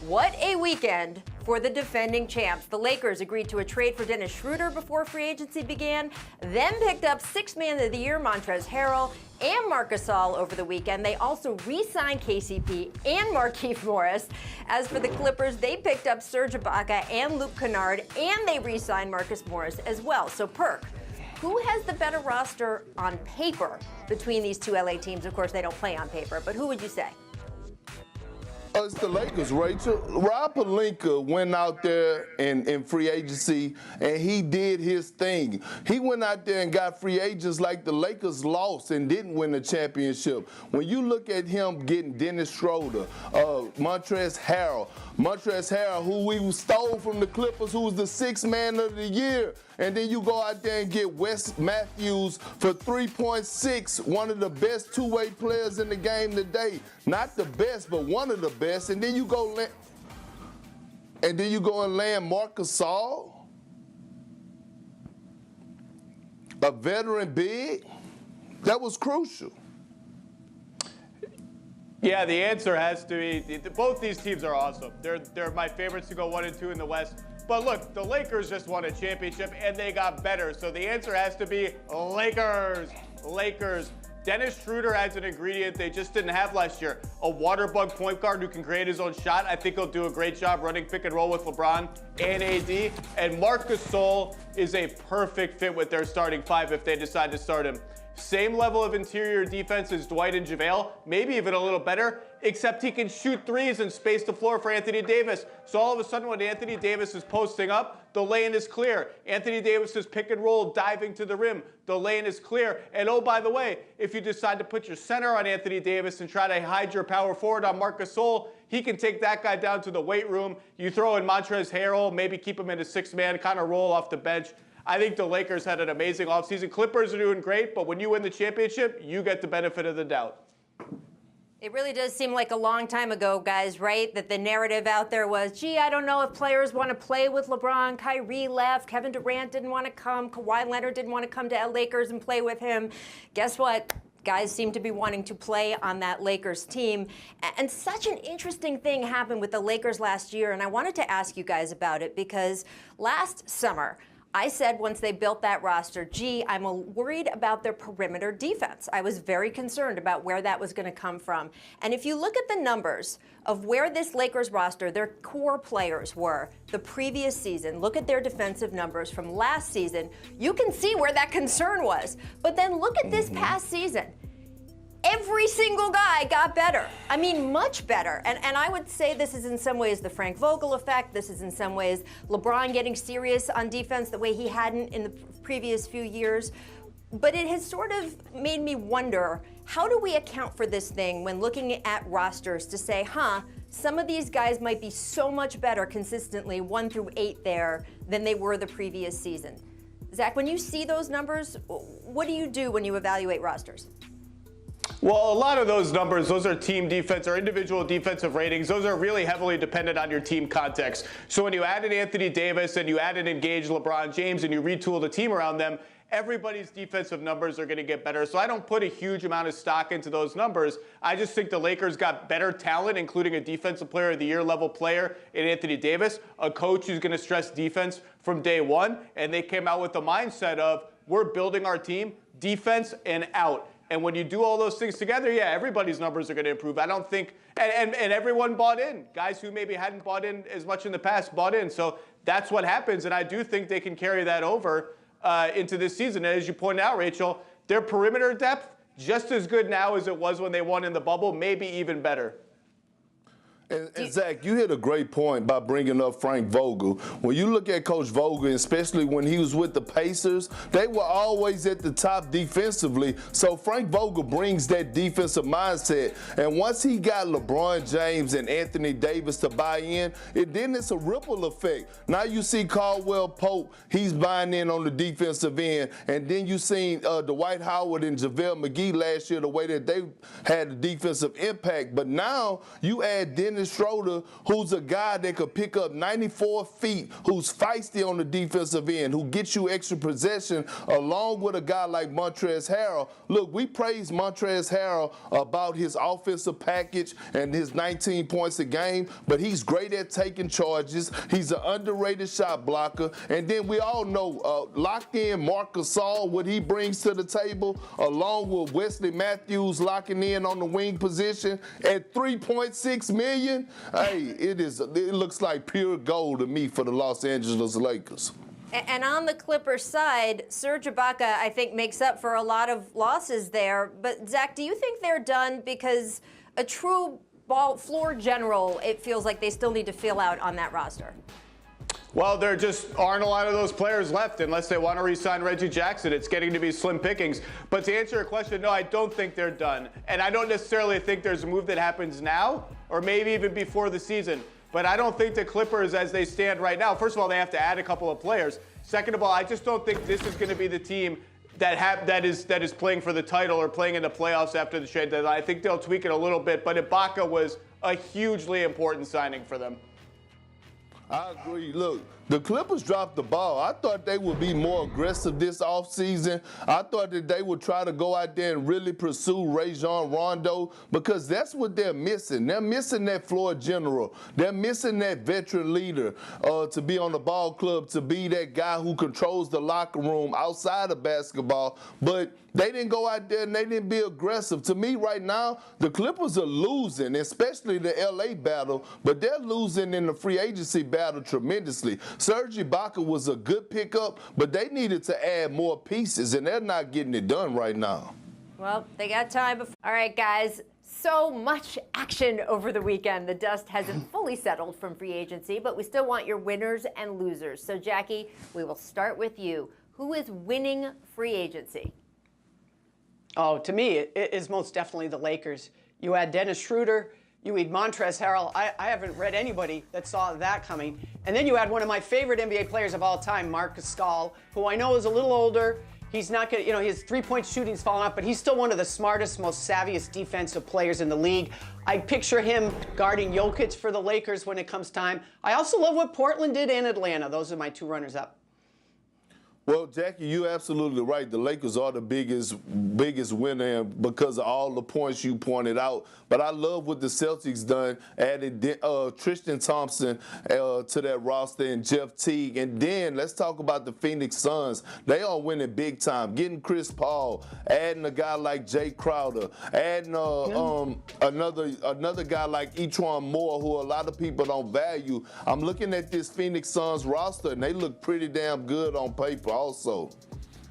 What a weekend for the defending champs. The Lakers agreed to a trade for Dennis Schroeder before free agency began, then picked up Sixth Man of the Year Montrezl Harrell and Marc Gasol over the weekend. They also re-signed KCP and Markieff Morris. As for the Clippers, they picked up Serge Ibaka and Luke Kennard, and they re-signed Marcus Morris as well. So, Perk, who has the better roster on paper between these two LA teams? Of course, they don't play on paper, but who would you say? It's the Lakers, Rachel. Rob Pelinka went out there in free agency, and he did his thing. He went out there and got free agents like the Lakers lost and didn't win the championship. When you look at him getting Dennis Schroeder, Montrezl Harrell, who we stole from the Clippers, who was the Sixth Man of the Year, and then you go out there and get Wes Matthews for 3.6, one of the best two-way players in the game today. Not the best, but one of the best. And then you go and land Marc Gasol, a veteran big. That was crucial. Yeah, the answer has to be both these teams are awesome. They're my favorites to go 1 and 2 in the West. But look, the Lakers just won a championship and they got better. So the answer has to be Lakers. Lakers. Dennis Schroeder has an ingredient they just didn't have last year. A water bug point guard who can create his own shot. I think he'll do a great job running pick and roll with LeBron and AD. And Marc Gasol is a perfect fit with their starting five if they decide to start him. Same level of interior defense as Dwight and JaVale, maybe even a little better, except he can shoot threes and space the floor for Anthony Davis. So all of a sudden when Anthony Davis is posting up, the lane is clear. Anthony Davis is pick and roll, diving to the rim. The lane is clear. And oh, by the way, if you decide to put your center on Anthony Davis and try to hide your power forward on Marc Gasol, he can take that guy down to the weight room. You throw in Montrezl Harrell, maybe keep him in a six-man, kind of roll off the bench. I think the Lakers had an amazing offseason. Clippers are doing great, but when you win the championship, you get the benefit of the doubt. It really does seem like a long time ago, guys, right? That the narrative out there was, gee, I don't know if players want to play with LeBron. Kyrie left. Kevin Durant didn't want to come. Kawhi Leonard didn't want to come to Lakers and play with him. Guess what? Guys seem to be wanting to play on that Lakers team. And such an interesting thing happened with the Lakers last year, and I wanted to ask you guys about it because last summer, I said once they built that roster, gee, I'm worried about their perimeter defense. I was very concerned about where that was going to come from. And if you look at the numbers of where this Lakers roster, their core players were the previous season, look at their defensive numbers from last season, you can see where that concern was. But then look at this past season. Every single guy got better. I mean, much better. And I would say this is in some ways the Frank Vogel effect. This is in some ways LeBron getting serious on defense the way he hadn't in the previous few years. But it has sort of made me wonder, how do we account for this thing when looking at rosters to say, some of these guys might be so much better consistently 1 through 8 there than they were the previous season? Zach, when you see those numbers, what do you do when you evaluate rosters? Well, a lot of those numbers, those are team defense or individual defensive ratings. Those are really heavily dependent on your team context. So when you add in Anthony Davis and you add in engaged LeBron James and you retool the team around them, everybody's defensive numbers are going to get better. So I don't put a huge amount of stock into those numbers. I just think the Lakers got better talent, including a defensive player of the year level player in Anthony Davis, a coach who's going to stress defense from day one. And they came out with the mindset of, we're building our team defense and out. And when you do all those things together, yeah, everybody's numbers are going to improve. I don't think, and everyone bought in. Guys who maybe hadn't bought in as much in the past bought in. So that's what happens, and I do think they can carry that over into this season. And as you pointed out, Rachel, their perimeter depth, just as good now as it was when they won in the bubble, maybe even better. And Zach, you hit a great point by bringing up Frank Vogel. When you look at Coach Vogel, especially when he was with the Pacers, they were always at the top defensively. So Frank Vogel brings that defensive mindset. And once he got LeBron James and Anthony Davis to buy in, then it's a ripple effect. Now you see Caldwell Pope, he's buying in on the defensive end. And then you seen Dwight Howard and JaVale McGee last year, the way that they had the defensive impact. But now you add Dennis Dennis Schroeder, who's a guy that could pick up 94 feet, who's feisty on the defensive end, who gets you extra possession, along with a guy like Montrezl Harrell. Look, we praise Montrezl Harrell about his offensive package and his 19 points a game, but he's great at taking charges. He's an underrated shot blocker. And then we all know locked in Marc Gasol, what he brings to the table, along with Wesley Matthews locking in on the wing position at $3.6 million. Hey, it looks like pure gold to me for the Los Angeles Lakers. And on the Clippers side, Serge Ibaka, I think, makes up for a lot of losses there. But, Zach, do you think they're done? Because a true floor general, it feels like they still need to fill out on that roster. Well, there just aren't a lot of those players left unless they want to re-sign Reggie Jackson. It's getting to be slim pickings. But to answer your question, no, I don't think they're done. And I don't necessarily think there's a move that happens now or maybe even before the season. But I don't think the Clippers, as they stand right now, first of all, they have to add a couple of players. Second of all, I just don't think this is going to be the team that is playing for the title or playing in the playoffs after the trade deadline. I think they'll tweak it a little bit, but Ibaka was a hugely important signing for them. I agree. Look, the Clippers dropped the ball. I thought they would be more aggressive this offseason. I thought that they would try to go out there and really pursue Rajon Rondo because that's what they're missing. They're missing that floor general. They're missing that veteran leader to be on the ball club, to be that guy who controls the locker room outside of basketball. But they didn't go out there and they didn't be aggressive. To me right now, the Clippers are losing, especially the L.A. battle, but they're losing in the free agency battle tremendously. Serge Ibaka was a good pickup, but they needed to add more pieces, and they're not getting it done right now. Well, they got time before. All right, guys. So much action over the weekend. The dust hasn't fully settled from free agency, but we still want your winners and losers. So, Jackie, we will start with you. Who is winning free agency? Oh, to me, it is most definitely the Lakers. You add Dennis Schroeder, you add Montrezl Harrell. I haven't read anybody that saw that coming. And then you add one of my favorite NBA players of all time, Marc Gasol, who I know is a little older. He's not going to, his three-point shooting's fallen off, but he's still one of the smartest, most savviest defensive players in the league. I picture him guarding Jokic for the Lakers when it comes time. I also love what Portland did in Atlanta. Those are my two runners-up. Well, Jackie, you're absolutely right. The Lakers are the biggest winner because of all the points you pointed out. But I love what the Celtics done, adding Tristan Thompson to that roster and Jeff Teague. And then let's talk about the Phoenix Suns. They are winning big time, getting Chris Paul, adding a guy like Jay Crowder, adding another guy like E'Twaun Moore, who a lot of people don't value. I'm looking at this Phoenix Suns roster, and they look pretty damn good on paper also.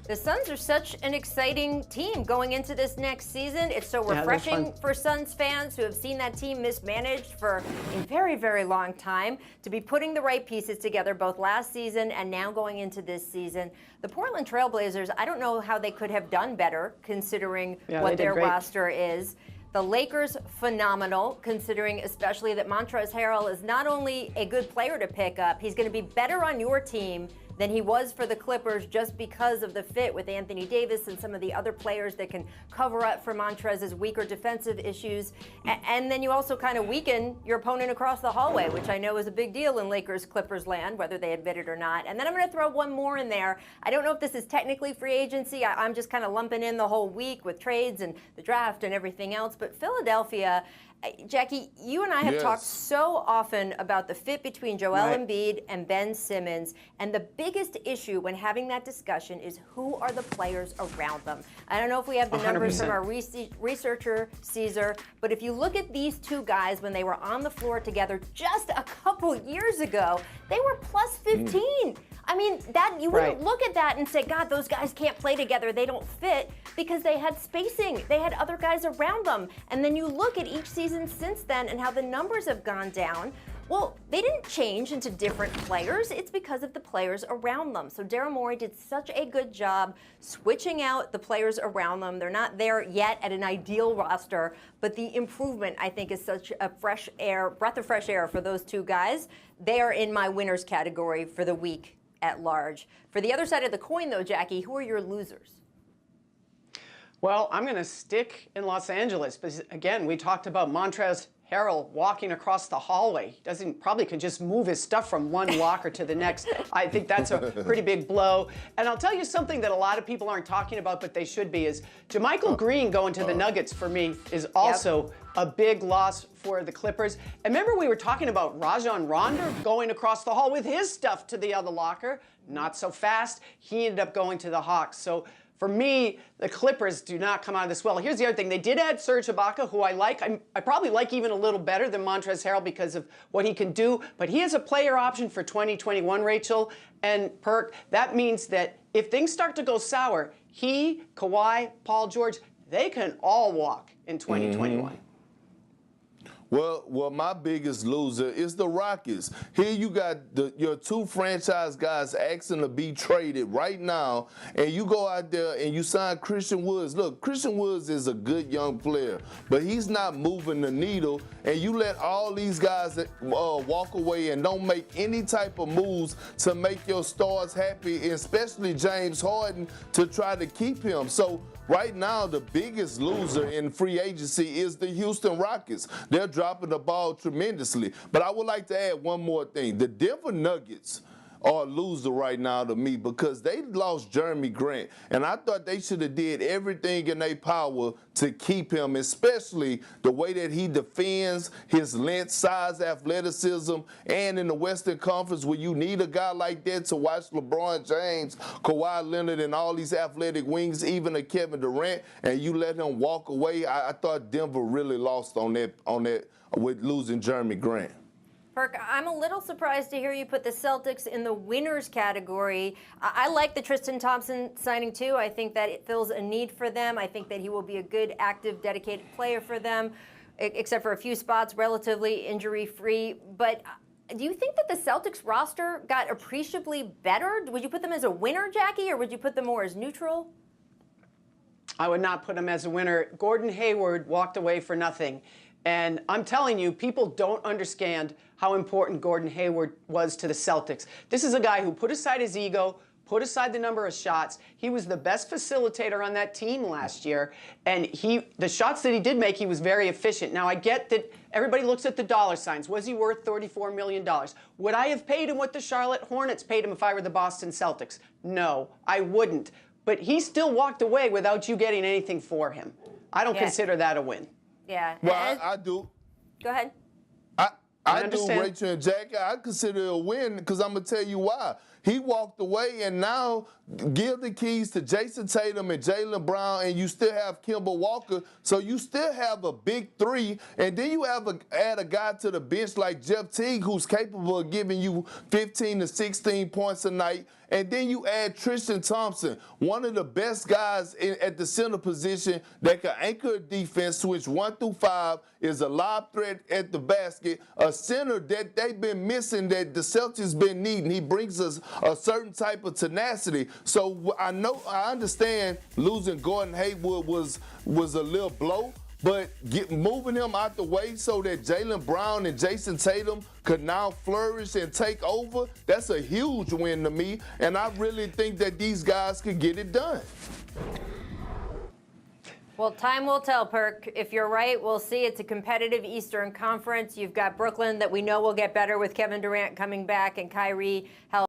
The Suns are such an exciting team going into this next season. It's so refreshing for Suns fans who have seen that team mismanaged for a very, very long time to be putting the right pieces together both last season and now going into this season. The Portland Trailblazers, I don't know how they could have done better considering what their roster is. The Lakers, phenomenal, considering especially that Montrezl Harrell is not only a good player to pick up, he's going to be better on your team than he was for the Clippers just because of the fit with Anthony Davis and some of the other players that can cover up for Montrezl's weaker defensive issues. And then you also kind of weaken your opponent across the hallway, which I know is a big deal in Lakers-Clippers land, whether they admit it or not. And then I'm going to throw one more in there. I don't know if this is technically free agency. I'm just kind of lumping in the whole week with trades and the draft and everything else. But Philadelphia, Jackie, you and I have talked so often about the fit between Joel Embiid and Ben Simmons, and the biggest issue when having that discussion is who are the players around them. I don't know if we have the numbers 100%. From our researcher, Caesar, but if you look at these two guys when they were on the floor together just a couple years ago, they were plus 15. I mean, that you wouldn't look at that and say, God, those guys can't play together. They don't fit because they had spacing. They had other guys around them. And then you look at each season since then and how the numbers have gone down. Well, they didn't change into different players. It's because of the players around them. So Daryl Morey did such a good job switching out the players around them. They're not there yet at an ideal roster, but the improvement, I think, is such a breath of fresh air for those two guys. They are in my winners category for the week at large. For the other side of the coin, though, Jackie, who are your losers? Well, I'm going to stick in Los Angeles because, again, we talked about Montrezl Harrell walking across the hallway. Probably can just move his stuff from one locker to the next. I think that's a pretty big blow. And I'll tell you something that a lot of people aren't talking about, but they should be, is JaMychal Green going to the Nuggets for me is also a big loss for the Clippers. And remember we were talking about Rajon Rondo going across the hall with his stuff to the other locker? Not so fast. He ended up going to the Hawks. So for me, the Clippers do not come out of this well. Here's the other thing. They did add Serge Ibaka, who I like. I probably like even a little better than Montrezl Harrell because of what he can do. But he is a player option for 2021, Rachel and Perk. That means that if things start to go sour, he, Kawhi, Paul George, they can all walk in 2021. Well, my biggest loser is the Rockets. Here you got your two franchise guys asking to be traded right now, and you go out there and you sign Christian Woods. Look, Christian Woods is a good young player, but he's not moving the needle, and you let all these guys walk away and don't make any type of moves to make your stars happy, especially James Harden, to try to keep him. So right now, the biggest loser in free agency is the Houston Rockets. They're dropping the ball tremendously. But I would like to add one more thing. The Denver Nuggets are a loser right now to me because they lost Jeremy Grant. And I thought they should have did everything in their power to keep him, especially the way that he defends, his length, size, athleticism, and in the Western Conference where you need a guy like that to watch LeBron James, Kawhi Leonard, and all these athletic wings, even a Kevin Durant, and you let him walk away. I thought Denver really lost on that with losing Jeremy Grant. Perk, I'm a little surprised to hear you put the Celtics in the winners category. I like the Tristan Thompson signing too. I think that it fills a need for them. I think that he will be a good, active, dedicated player for them, except for a few spots, relatively injury-free. But do you think that the Celtics roster got appreciably better? Would you put them as a winner, Jackie, or would you put them more as neutral? I would not put him as a winner. Gordon Hayward walked away for nothing. And I'm telling you, people don't understand how important Gordon Hayward was to the Celtics. This is a guy who put aside his ego, put aside the number of shots. He was the best facilitator on that team last year. And the shots that he did make, he was very efficient. Now, I get that everybody looks at the dollar signs. Was he worth $34 million? Would I have paid him what the Charlotte Hornets paid him if I were the Boston Celtics? No, I wouldn't. But he still walked away without you getting anything for him. I don't consider that a win. Yeah. Well, I do. Go ahead. I do, Rachel and Jackie. I consider it a win because I'm going to tell you why. He walked away, and now give the keys to Jason Tatum and Jaylen Brown, and you still have Kemba Walker. So you still have a big three, and then you add a guy to the bench like Jeff Teague, who's capable of giving you 15 to 16 points a night. And then you add Tristan Thompson, one of the best guys at the center position that can anchor a defense, switch 1 through 5, is a lob threat at the basket, a center that they've been missing that the Celtics been needing. He brings us a certain type of tenacity. So I understand losing Gordon Hayward was a little blow. But moving him out the way so that Jaylen Brown and Jason Tatum could now flourish and take over, that's a huge win to me. And I really think that these guys could get it done. Well, time will tell, Perk. If you're right, we'll see. It's a competitive Eastern Conference. You've got Brooklyn that we know will get better with Kevin Durant coming back and Kyrie healthy.